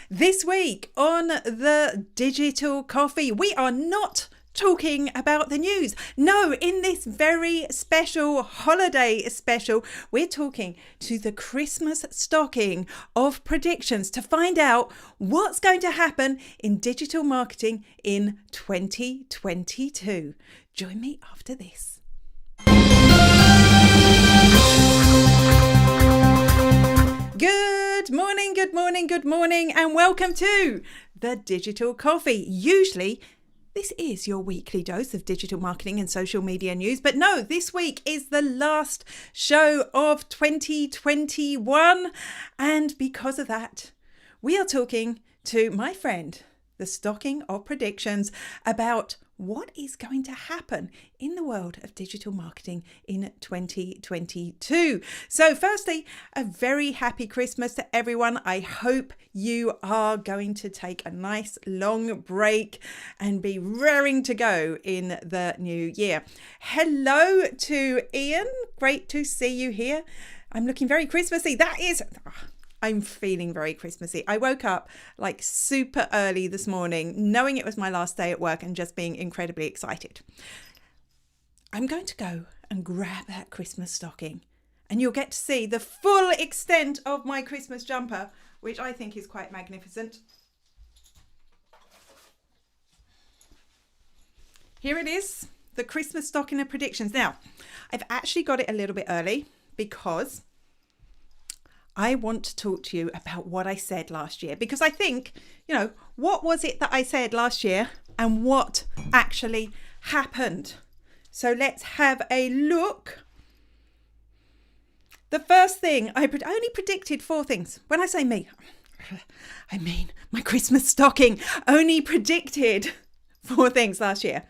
This week on the Digital Coffee, we are not talking about the news. No, in this very special holiday special, we're talking to the Christmas stocking of predictions to find out what's going to happen in digital marketing in 2022. Join me after this. Good morning, and welcome to the Digital Coffee. Usually, this is your weekly dose of digital marketing and social media news, but no, this week is the last show of 2021, and because of that, we are talking to my friend, the stocking of predictions, about what is going to happen in the world of digital marketing in 2022. So firstly, a very happy Christmas to everyone. I hope you are going to take a nice long break and be raring to go in the new year. Hello to Ian. Great to see you here. I'm looking very Christmassy. I'm feeling very Christmassy. I woke up like super early this morning, knowing it was my last day at work and just being incredibly excited. I'm going to go and grab that Christmas stocking and you'll get to see the full extent of my Christmas jumper, which I think is quite magnificent. Here it is, the Christmas stocking of predictions. Now, I've actually got it a little bit early because I want to talk to you about what I said last year, because I think, what was it that I said last year and what actually happened? So let's have a look. The first thing, I only predicted 4 things. When I say me, I mean my Christmas stocking only predicted 4 things last year.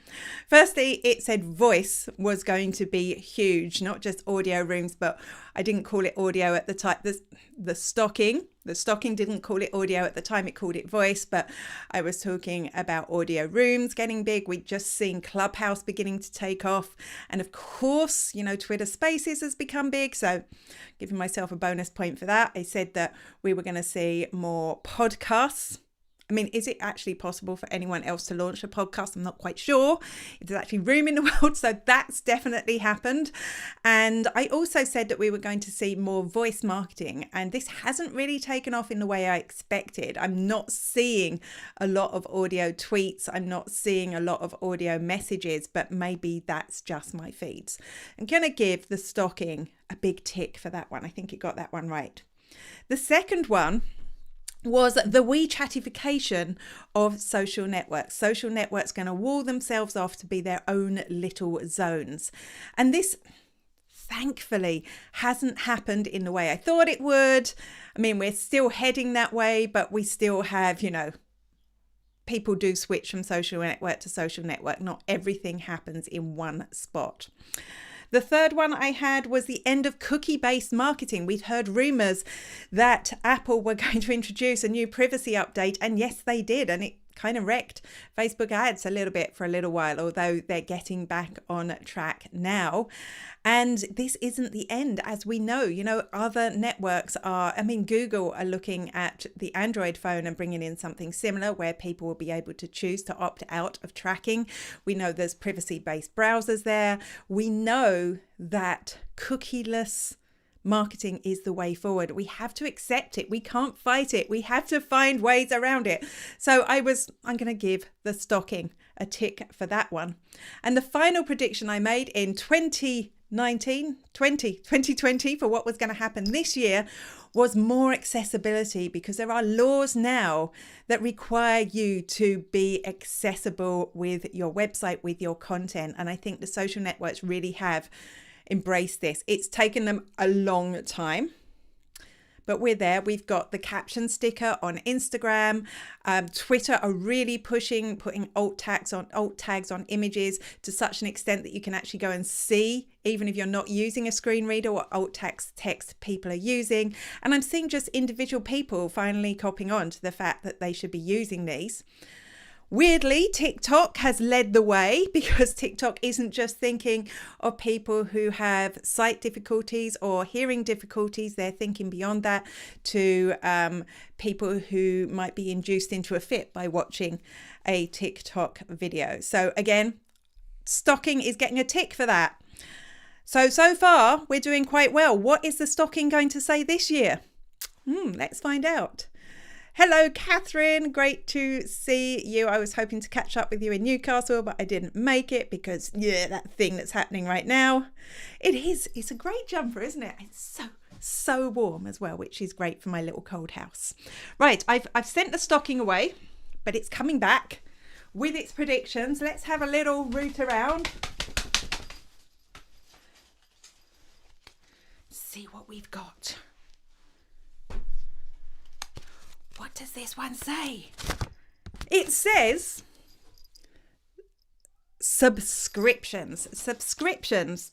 Firstly, it said voice was going to be huge, not just audio rooms, but I didn't call it audio at the time. The stocking didn't call it audio at the time, it called it voice, but I was talking about audio rooms getting big. We'd just seen Clubhouse beginning to take off. And of course, Twitter Spaces has become big. So giving myself a bonus point for that. I said that we were going to see more podcasts. I mean, is it actually possible for anyone else to launch a podcast? I'm not quite sure. There's actually room in the world, so that's definitely happened. And I also said that we were going to see more voice marketing, and this hasn't really taken off in the way I expected. I'm not seeing a lot of audio tweets. I'm not seeing a lot of audio messages, but maybe that's just my feeds. I'm going to give the stocking a big tick for that one. I think it got that one right. The second one was the WeChatification of social networks. Social networks going to wall themselves off to be their own little zones. And this, thankfully, hasn't happened in the way I thought it would. I mean, we're still heading that way, but we still have, people do switch from social network to social network. Not everything happens in one spot. The third one I had was the end of cookie-based marketing. We'd heard rumors that Apple were going to introduce a new privacy update, and yes, they did, and it kind of wrecked Facebook ads a little bit for a little while, although they're getting back on track now. And this isn't the end, as we know. Other networks Google are looking at the Android phone and bringing in something similar where people will be able to choose to opt out of tracking. We know there's privacy-based browsers there. We know that cookieless marketing is the way forward. We have to accept it. We can't fight it. We have to find ways around it. So I'm going to give the stocking a tick for that one. And the final prediction I made in 2020 for what was going to happen this year was more accessibility, because there are laws now that require you to be accessible with your website, with your content. And I think the social networks really have embraced this. It's taken them a long time, but we're there. We've got the caption sticker on Instagram. Twitter are really putting alt tags on images to such an extent that you can actually go and see, even if you're not using a screen reader, what alt text people are using. And I'm seeing just individual people finally copping on to the fact that they should be using these. Weirdly, TikTok has led the way because TikTok isn't just thinking of people who have sight difficulties or hearing difficulties. They're thinking beyond that to people who might be induced into a fit by watching a TikTok video. So again, stocking is getting a tick for that. So far, we're doing quite well. What is the stocking going to say this year? Let's find out. Hello, Catherine. Great to see you. I was hoping to catch up with you in Newcastle, but I didn't make it because, that thing that's happening right now. It's a great jumper, isn't it? It's so warm as well, which is great for my little cold house. Right, I've sent the stocking away, but it's coming back with its predictions. Let's have a little root around. See what we've got. What does this one say? It says subscriptions. Subscriptions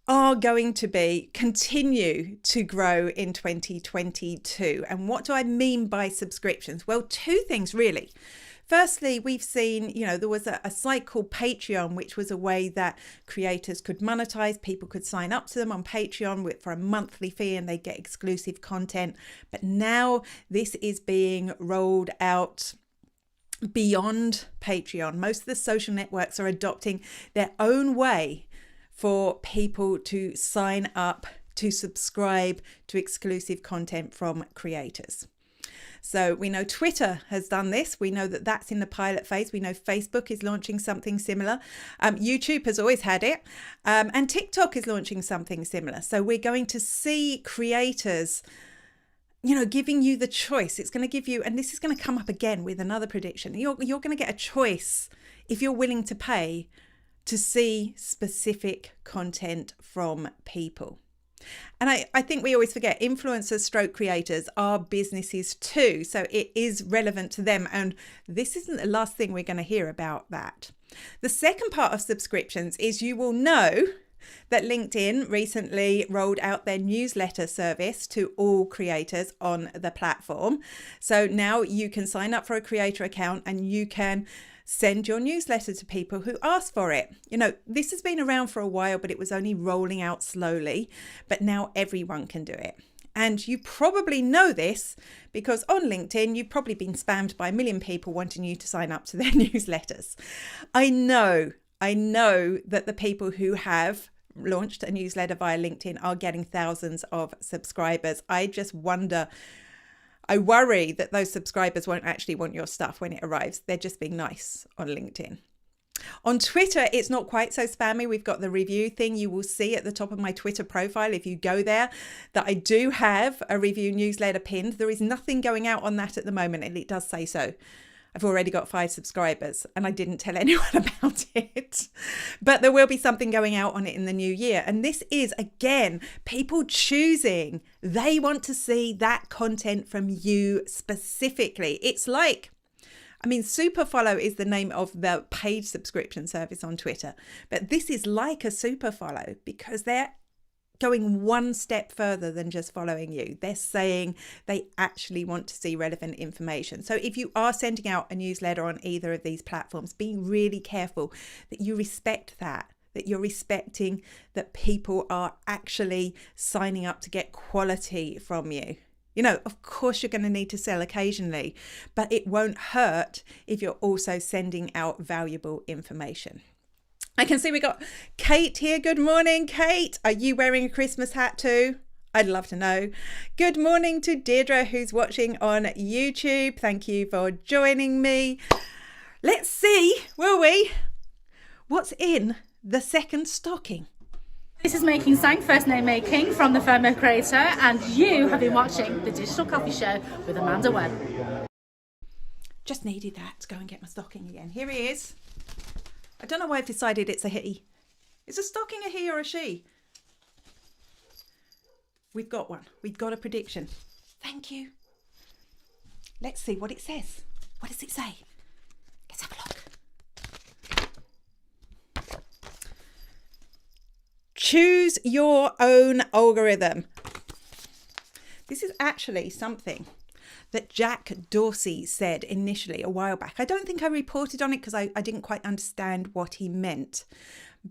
are going to continue to grow in 2022. And what do I mean by subscriptions? Well, two things really. Firstly, we've seen, there was a site called Patreon, which was a way that creators could monetize. People could sign up to them on Patreon for a monthly fee and they get exclusive content. But now this is being rolled out beyond Patreon. Most of the social networks are adopting their own way for people to sign up, to subscribe to exclusive content from creators. So we know Twitter has done this. We know that that's in the pilot phase. We know Facebook is launching something similar. YouTube has always had it. And TikTok is launching something similar. So we're going to see creators, giving you the choice. It's going to give you, and this is going to come up again with another prediction. You're going to get a choice if you're willing to pay to see specific content from people. And I think we always forget influencers stroke creators are businesses too. So it is relevant to them. And this isn't the last thing we're going to hear about that. The second part of subscriptions is you will know that LinkedIn recently rolled out their newsletter service to all creators on the platform. So now you can sign up for a creator account and you can send your newsletter to people who ask for it. This has been around for a while, but it was only rolling out slowly. But now everyone can do it. And you probably know this because on LinkedIn, you've probably been spammed by a million people wanting you to sign up to their newsletters. I know that the people who have launched a newsletter via LinkedIn are getting thousands of subscribers. I worry that those subscribers won't actually want your stuff when it arrives. They're just being nice on LinkedIn. On Twitter, it's not quite so spammy. We've got the review thing. You will see at the top of my Twitter profile, if you go there, that I do have a review newsletter pinned. There is nothing going out on that at the moment, and it does say so. I've already got 5 subscribers and I didn't tell anyone about it, but there will be something going out on it in the new year. And this is, again, people choosing. They want to see that content from you specifically. It's like, super follow is the name of the paid subscription service on Twitter, but this is like a super follow because they're going one step further than just following you. They're saying they actually want to see relevant information. So if you are sending out a newsletter on either of these platforms, be really careful that you respect that you're respecting that people are actually signing up to get quality from you. Of course, you're going to need to sell occasionally, but it won't hurt if you're also sending out valuable information. I can see we got Kate here. Good morning, Kate. Are you wearing a Christmas hat too? I'd love to know. Good morning to Deirdre, who's watching on YouTube. Thank you for joining me. Let's see, will we? What's in the second stocking? This is Making Sang, first name making from the FOMO Creator, and you have been watching the Digital Coffee Show with Amanda Webb. Just needed that to go and get my stocking again. Here he is. I don't know why I've decided it's a he. Is a stocking a he or a she? We've got one. We've got a prediction. Thank you. Let's see what it says. What does it say? Let's have a look. Choose your own algorithm. This is actually something that Jack Dorsey said initially a while back. I don't think I reported on it because I didn't quite understand what he meant.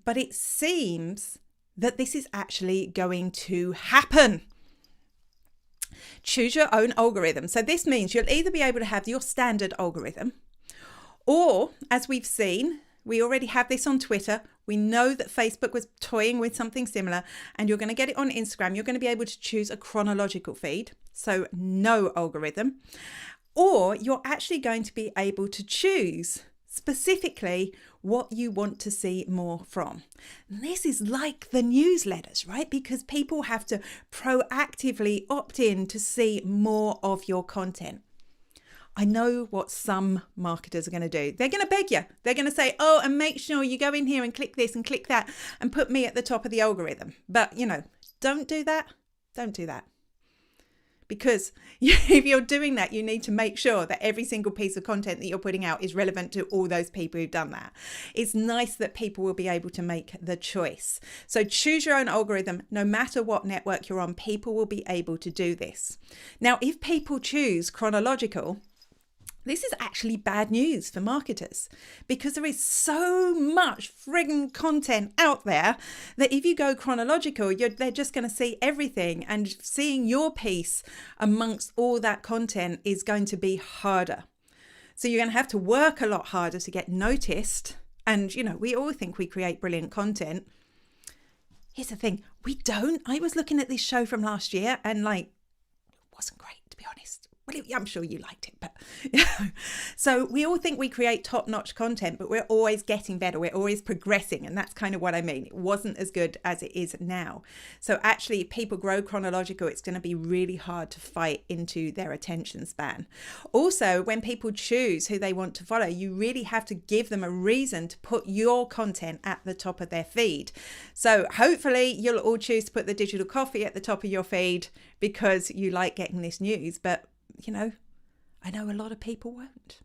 But it seems that this is actually going to happen. Choose your own algorithm. So this means you'll either be able to have your standard algorithm, or as we've seen, we already have this on Twitter. We know that Facebook was toying with something similar, and you're going to get it on Instagram. You're going to be able to choose a chronological feed, so no algorithm, or you're actually going to be able to choose specifically what you want to see more from. And this is like the newsletters, right? Because people have to proactively opt in to see more of your content. I know what some marketers are going to do. They're going to beg you. They're going to say, oh, and make sure you go in here and click this and click that and put me at the top of the algorithm. But, don't do that. Don't do that. Because if you're doing that, you need to make sure that every single piece of content that you're putting out is relevant to all those people who've done that. It's nice that people will be able to make the choice. So choose your own algorithm. No matter what network you're on, people will be able to do this. Now, if people choose chronological, this is actually bad news for marketers, because there is so much frigging content out there that if you go chronological, they're just going to see everything, and seeing your piece amongst all that content is going to be harder. So you're going to have to work a lot harder to get noticed. And, we all think we create brilliant content. Here's the thing. We don't. I was looking at this show from last year and it wasn't great, to be honest. Well, I'm sure you liked it, but so we all think we create top-notch content, but we're always getting better. We're always progressing. And that's kind of what I mean. It wasn't as good as it is now. So actually, if people grow chronological, it's going to be really hard to fight into their attention span. Also, when people choose who they want to follow, you really have to give them a reason to put your content at the top of their feed. So hopefully you'll all choose to put the digital coffee at the top of your feed because you like getting this news. But I know a lot of people won't.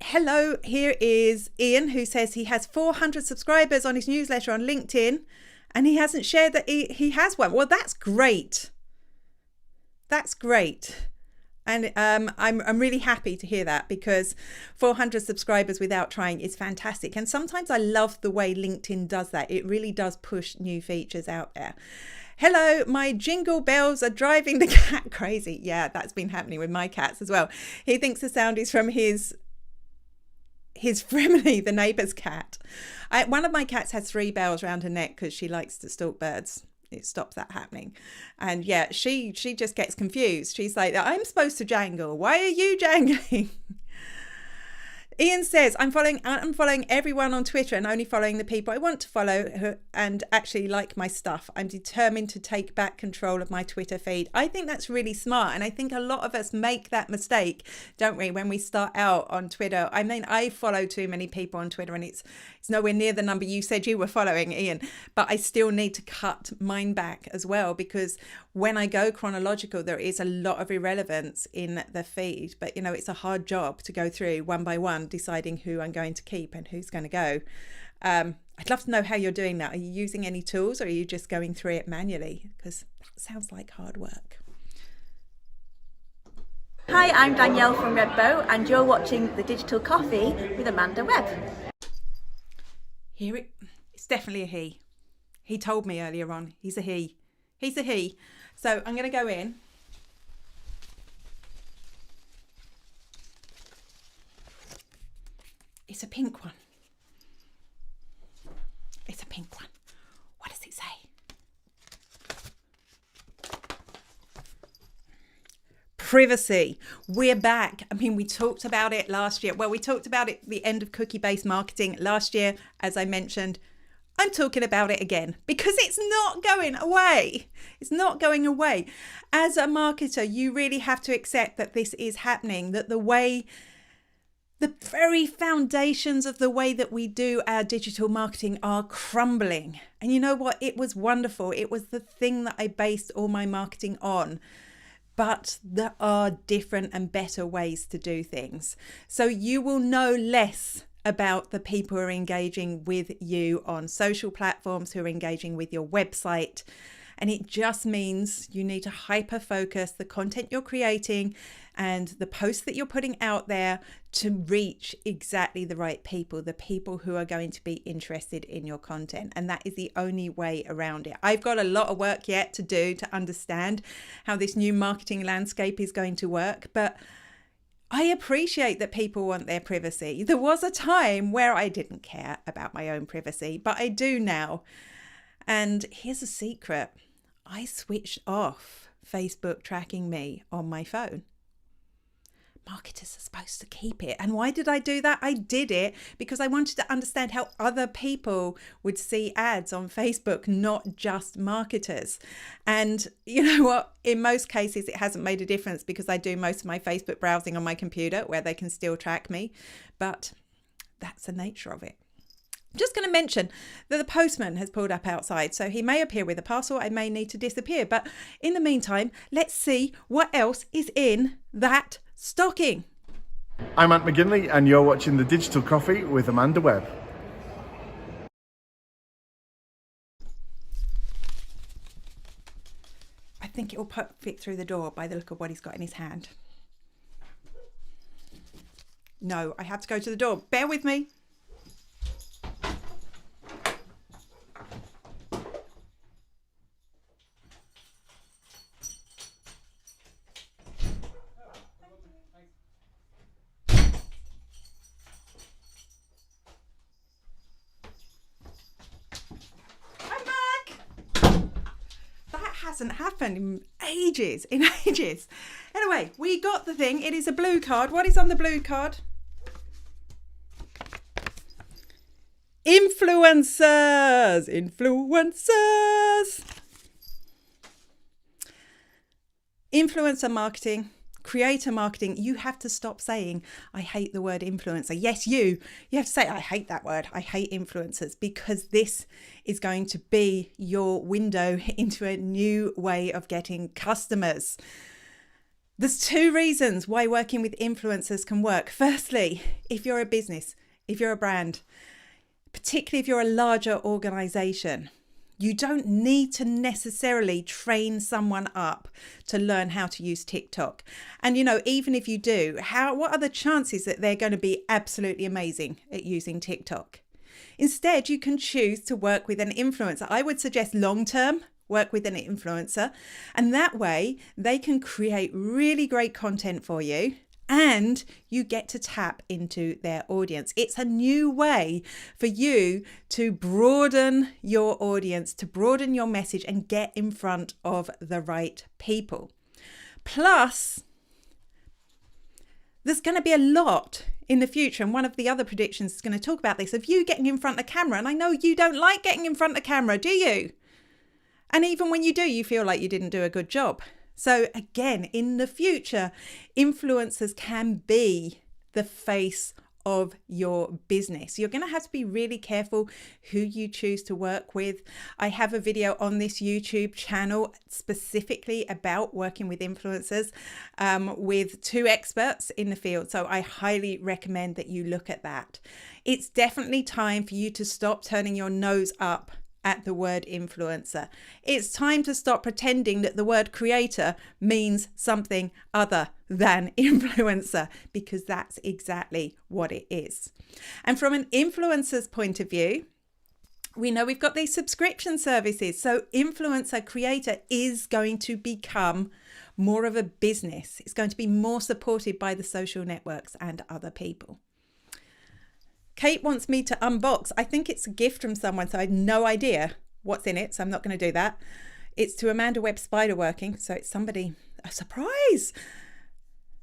Hello, here is Ian, who says he has 400 subscribers on his newsletter on LinkedIn, and he hasn't shared that he has one. Well, that's great. That's great. And I'm really happy to hear that, because 400 subscribers without trying is fantastic. And sometimes I love the way LinkedIn does that. It really does push new features out there. Hello, my jingle bells are driving the cat crazy. Yeah, that's been happening with my cats as well. He thinks the sound is from his Fremily, the neighbour's cat. One of my cats has 3 bells around her neck because she likes to stalk birds. It stops that happening. And yeah, she just gets confused. She's like, I'm supposed to jangle. Why are you jangling? Ian says, I'm following everyone on Twitter and only following the people I want to follow and actually like my stuff. I'm determined to take back control of my Twitter feed. I think that's really smart. And I think a lot of us make that mistake, don't we, when we start out on Twitter. I mean, I follow too many people on Twitter, and it's nowhere near the number you said you were following, Ian. But I still need to cut mine back as well, because when I go chronological, there is a lot of irrelevance in the feed. But, it's a hard job to go through one by one, deciding who I'm going to keep and who's going to go. I'd love to know how you're doing that. Are you using any tools, or are you just going through it manually? Because that sounds like hard work. Hi, I'm Danielle from Redbow, and you're watching The Digital Coffee with Amanda Webb. It's definitely a he. He told me earlier on. He's a he. He's a he. So I'm going to go in. It's a pink one. It's a pink one. What does it say? Privacy. We're back. I mean, we talked about it last year. Well, we talked about it at the end of cookie-based marketing last year, as I mentioned. I'm talking about it again because it's not going away. It's not going away. As a marketer, you really have to accept that this is happening, that the very foundations of the way that we do our digital marketing are crumbling. And you know what? It was wonderful. It was the thing that I based all my marketing on. But there are different and better ways to do things. So you will know less about the people who are engaging with you on social platforms, who are engaging with your website. And it just means you need to hyper focus the content you're creating and the posts that you're putting out there to reach exactly the right people, the people who are going to be interested in your content. And that is the only way around it. I've got a lot of work yet to do to understand how this new marketing landscape is going to work, but I appreciate that people want their privacy. There was a time where I didn't care about my own privacy, but I do now. And here's a secret. I switched off Facebook tracking me on my phone. Marketers are supposed to keep it. And why did I do that? I did it because I wanted to understand how other people would see ads on Facebook, not just marketers. And you know what? In most cases, it hasn't made a difference because I do most of my Facebook browsing on my computer where they can still track me. But that's the nature of it. I'm just going to mention that the postman has pulled up outside, so he may appear with a parcel. I may need to disappear. But in the meantime, let's see what else is in that stocking. I'm Ant McGinley and you're watching The Digital Coffee with Amanda Webb. I think it will fit through the door by the look of what he's got in his hand. No, I have to go to the door. Bear with me. Hasn't happened in ages. Anyway, we got the thing. It is a blue card. What is on the blue card? Influencers. Influencer marketing, creator marketing. You have to stop saying, I hate the word influencer. Yes, you have to say, I hate that word. I hate influencers, because this is going to be your window into a new way of getting customers. There's two reasons why working with influencers can work. Firstly, if you're a business, if you're a brand, particularly if you're a larger organization, you don't need to necessarily train someone up to learn how to use TikTok. And you know, even if you do, what are the chances that they're going to be absolutely amazing at using TikTok? Instead, you can choose to work with an influencer. I would suggest long-term, work with an influencer, and that way they can create really great content for you and you get to tap into their audience. It's a new way for you to broaden your audience, to broaden your message and get in front of the right people. Plus, there's going to be a lot in the future, and one of the other predictions is going to talk about this, of you getting in front of camera. And I know you don't like getting in front of camera, do you? And even when you do, you feel like you didn't do a good job. So again, in the future, influencers can be the face of your business. You're going to have to be really careful who you choose to work with. I have a video on this YouTube channel specifically about working with influencers with two experts in the field. So I highly recommend that you look at that. It's definitely time for you to stop turning your nose up at the word influencer. It's time to stop pretending that the word creator means something other than influencer, because that's exactly what it is. And from an influencer's point of view, we know we've got these subscription services. So influencer creator is going to become more of a business. It's going to be more supported by the social networks and other people. Kate wants me to unbox. I think it's a gift from someone, so I have no idea what's in it, so I'm not going to do that. It's to Amanda Webb Spiderworking, so it's somebody, a surprise.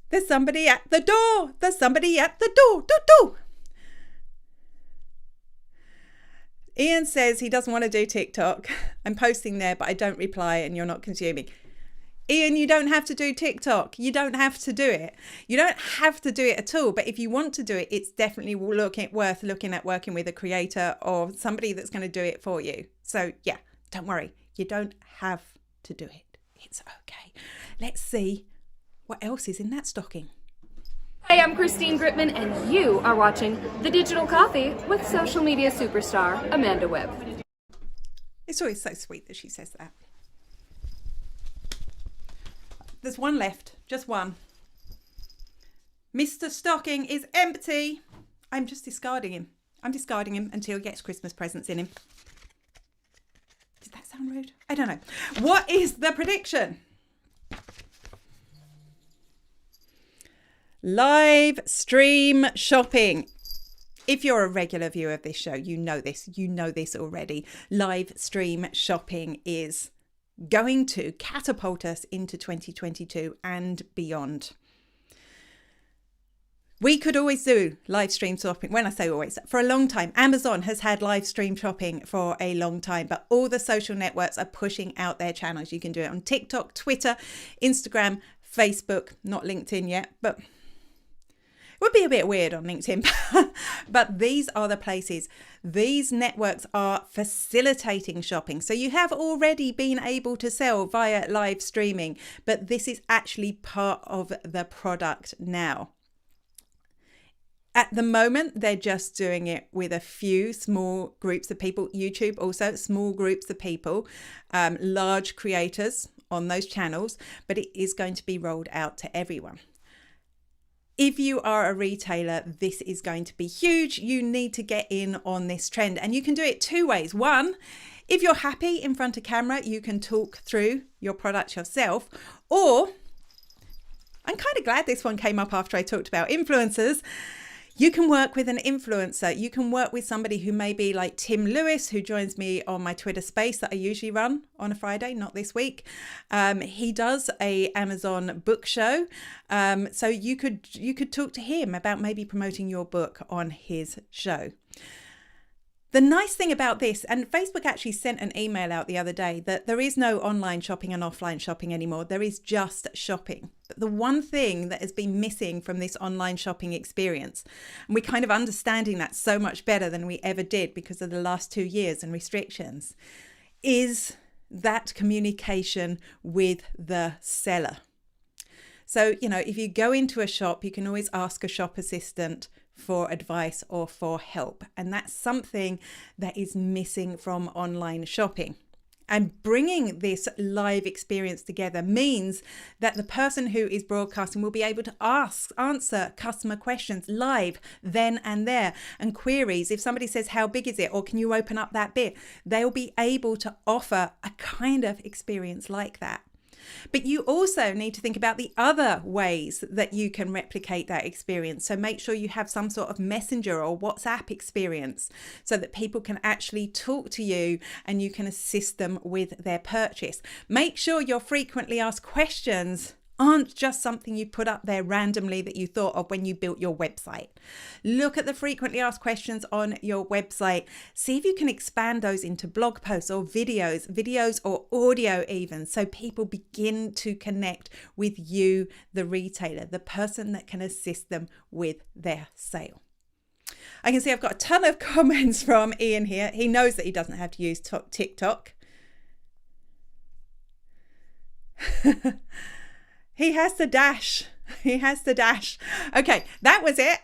There's somebody at the door. There's somebody at the door. Do. Ian says he doesn't want to do TikTok. I'm posting there, but I don't reply and you're not consuming. Ian, you don't have to do TikTok. You don't have to do it. You don't have to do it at all. But if you want to do it, it's definitely worth looking at working with a creator or somebody that's going to do it for you. So yeah, don't worry. You don't have to do it. It's okay. Let's see what else is in that stocking. Hey, I'm Christine Gritman, and you are watching The Digital Coffee with social media superstar Amanda Webb. It's always so sweet that she says that. There's one left, just one. Mr. Stocking is empty. I'm just discarding him. I'm discarding him until he gets Christmas presents in him. Does that sound rude? I don't know. What is the prediction? Live stream shopping. If you're a regular viewer of this show, you know this. You know this already. Live stream shopping is going to catapult us into 2022 and beyond. We could always do live stream shopping. When I say always, for a long time, Amazon has had live stream shopping for a long time, but all the social networks are pushing out their channels. You can do it on TikTok, Twitter, Instagram, Facebook, not LinkedIn yet, but it would be a bit weird on LinkedIn. But these are the places. These networks are facilitating shopping. So you have already been able to sell via live streaming, but this is actually part of the product now. At the moment, they're just doing it with a few small groups of people. YouTube also, small groups of people, large creators on those channels, but it is going to be rolled out to everyone. If you are a retailer, this is going to be huge. You need to get in on this trend, and you can do it two ways. One, if you're happy in front of camera, you can talk through your product yourself, or I'm kind of glad this one came up after I talked about influencers. You can work with an influencer. You can work with somebody who may be like Tim Lewis, who joins me on my Twitter space that I usually run on a Friday, not this week. He does a Amazon book show. So you could talk to him about maybe promoting your book on his show. The nice thing about this, and Facebook actually sent an email out the other day, that there is no online shopping and offline shopping anymore. There is just shopping. But the one thing that has been missing from this online shopping experience, and we're kind of understanding that so much better than we ever did because of the last 2 years and restrictions, is that communication with the seller. So, if you go into a shop, you can always ask a shop assistant for advice or for help. And that's something that is missing from online shopping. And bringing this live experience together means that the person who is broadcasting will be able to answer customer questions live then and there, and queries. If somebody says, how big is it? Or can you open up that bit? They'll be able to offer a kind of experience like that. But you also need to think about the other ways that you can replicate that experience. So make sure you have some sort of messenger or WhatsApp experience so that people can actually talk to you and you can assist them with their purchase. Make sure your frequently asked questions aren't just something you put up there randomly that you thought of when you built your website. Look at the frequently asked questions on your website. See if you can expand those into blog posts or videos or audio even, so people begin to connect with you, the retailer, the person that can assist them with their sale. I can see I've got a ton of comments from Ian here. He knows that he doesn't have to use TikTok. He has to dash. He has to dash. Okay, that was it.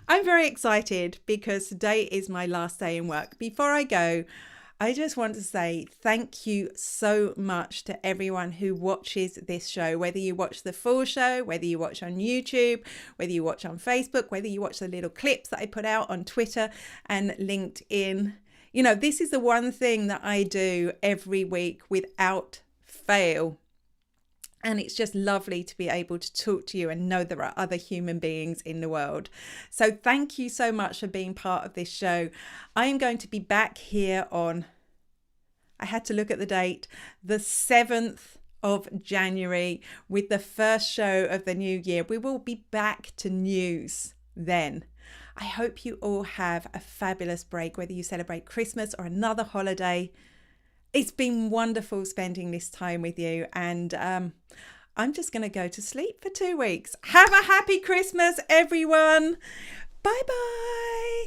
I'm very excited because today is my last day in work. Before I go, I just want to say thank you so much to everyone who watches this show, whether you watch the full show, whether you watch on YouTube, whether you watch on Facebook, whether you watch the little clips that I put out on Twitter and LinkedIn. This is the one thing that I do every week without fail. And it's just lovely to be able to talk to you and know there are other human beings in the world. So thank you so much for being part of this show. I am going to be back here on, I had to look at the date, the 7th of January with the first show of the new year. We will be back to news then. I hope you all have a fabulous break, whether you celebrate Christmas or another holiday. It's been wonderful spending this time with you, and I'm just going to go to sleep for 2 weeks. Have a happy Christmas, everyone. Bye-bye.